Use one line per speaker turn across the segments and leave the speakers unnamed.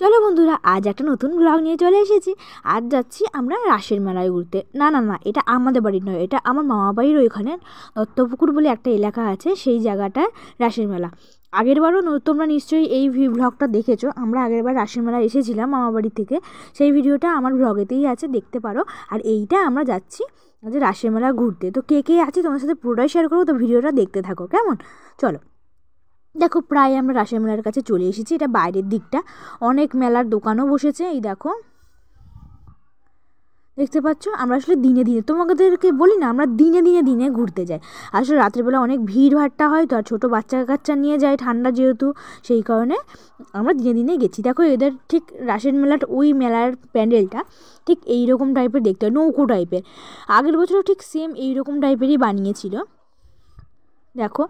চলো বন্ধুরা, আজ একটা নতুন ব্লগ নিয়ে চলে এসেছি। আজ যাচ্ছি আমরা রাসের মেলায় ঘুরতে। না না না, এটা আমাদের বাড়ির নয়, এটা আমার মামা বাড়ির ওইখানে দত্তপুকুর বলে একটা এলাকা আছে, সেই জায়গাটায় রাসের মেলা। আগেরবারও তোমরা নিশ্চয়ই এই ব্লগটা দেখেছো। আমরা আগেরবার রাসের মেলা এসেছিলাম মামা বাড়ি থেকে, সেই ভিডিওটা আমার ব্লগেতেই আছে, দেখতে পারো। আর এইটা আমরা যাচ্ছি যে রাসের মেলা ঘুরতে। তো কে কে আছে তোমার সাথে পুরোটাই শেয়ার করবো, তো ভিডিওটা দেখতে থাকো কেমন। চলো, দেখো প্রায় আমরা রাসের মেলার কাছে চলে এসেছি। এটা বাইরের দিকটা, অনেক মেলার দোকানও বসেছে। এই দেখো, দেখতে পাচ্ছ। আমরা আসলে দিনে দিনে, তোমাদেরকে বলি না, আমরা দিনে দিনে দিনে ঘুরতে যাই। আসলে রাত্রেবেলা অনেক ভিড় ভাট্টা হয়, তো আর ছোটো বাচ্চা কাচ্চা নিয়ে যায়, ঠান্ডা যেহেতু, সেই কারণে আমরা দিনে দিনে গেছি। দেখো এদের ঠিক রাসের মেলার ওই মেলার প্যান্ডেলটা ঠিক এইরকম টাইপের দেখতে হয়, নৌকো টাইপের। আগের বছরও ঠিক সেম এইরকম টাইপেরই বানিয়েছিল। দেখো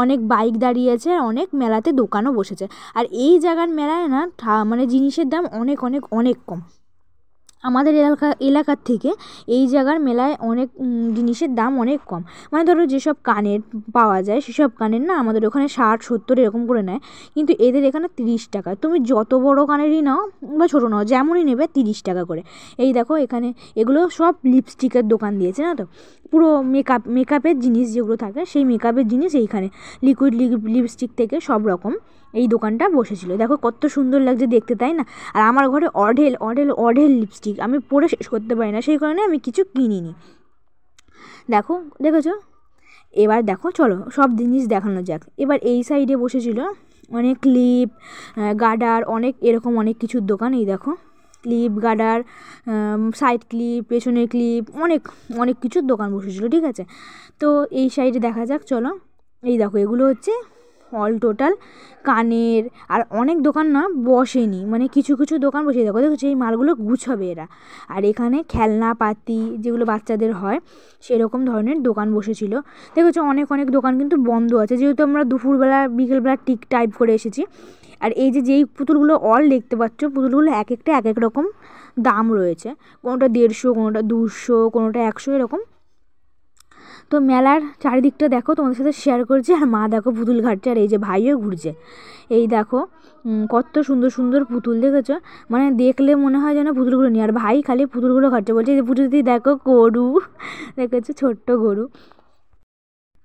অনেক বাইক দাঁড়িয়ে আছে, আর অনেক মেলাতে দোকানও বসেছে। আর এই জায়গার মেলায় না মানে জিনিসের দাম অনেক অনেক অনেক কম। আমাদের এলাকার থেকে এই জায়গার মেলায় অনেক জিনিসের দাম অনেক কম। মানে ধরো যেসব কানের পাওয়া যায় সেসব কানের না আমাদের ওখানে 60-70 এরকম করে নেয়, কিন্তু এদের এখানে 30 টাকা। তুমি যত বড় কানেরই নাও বা ছোটো নাও, যেমনই নেবে 30 টাকা করে। এই দেখো এখানে এগুলো সব লিপস্টিকের দোকান দিয়েছে না, তো পুরো মেকআপের জিনিস যেগুলো থাকে সেই মেকআপের জিনিস এইখানে, লিকুইড লিপস্টিক থেকে সব রকম এই দোকানটা বসেছিল। দেখো কত সুন্দর লাগছে দেখতে, তাই না? আর আমার ঘরে অঢেল অঢেল অঢেল লিপস্টিক, আমি পরে শেষ করতে পারি না, সেই কারণে আমি কিছু কিনিনি। দেখো, দেখেছো? এবার দেখো, চলো সব জিনিস দেখানো যাক। এবার এই সাইডে বসেছিল অনেক ক্লিপ, গার্ডার, অনেক এরকম অনেক কিছুর দোকান। এই দেখো ক্লিপ, গার্ডার, সাইড ক্লিপ, পেছনের ক্লিপ, অনেক অনেক কিছুর দোকান বসেছিল, ঠিক আছে। তো এই সাইডে দেখা যাক, চলো। এই দেখো এগুলো হচ্ছে অল টোটাল কানের। আর অনেক দোকান না বসেনি, মানে কিছু কিছু দোকান বসে। দেখো দেখো এই মালগুলো গুছাবে এরা। আর এখানে খেলনাপাতি যেগুলো বাচ্চাদের হয় সেরকম ধরনের দোকান বসেছিল। দেখেছো অনেক অনেক দোকান কিন্তু বন্ধ আছে, যেহেতু আমরা দুপুরবেলা বিকেলবেলা টিক টাইপ করে এসেছি। আর এই যে যেই পুতুলগুলো অল দেখতে পাচ্ছ, পুতুলগুলো এক একটা এক এক রকম দাম রয়েছে। কোনোটা 150, কোনোটা 200, কোনোটা 100 এরকম। তো মেলার চারিদিকটা দেখো, তোমাদের সাথে শেয়ার করছি। আর মা দেখো পুতুল ঘাটছে, আর এই যে ভাইও ঘুরছে। এই দেখো কত সুন্দর সুন্দর পুতুল, দেখেছো? মানে দেখলে মনে হয় যেন পুতুলগুলো নিয়ে। আর ভাই খালি পুতুলগুলো ঘাটছে, বলছে যে পুতুলটি দেখো গরু, দেখেছো ছোট্ট গরু।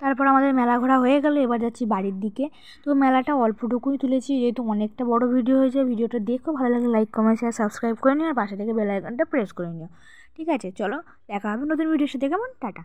তারপর আমাদের মেলা ঘোরা হয়ে গেল, এবার যাচ্ছি বাড়ির দিকে। তো মেলাটা অল্পটুকুই তুলেছি, যেহেতু অনেকটা বড় ভিডিও হয়েছে। ভিডিওটা দেখো, ভালো লাগলে লাইক, কমেন্ট, শেয়ার, সাবস্ক্রাইব করে নিও, আর পাশে থেকে বেল আইকনটা প্রেস করে নিও। ঠিক আছে, চলো দেখা হবে নতুন ভিডিওর সাথে। কেমন, টাটা।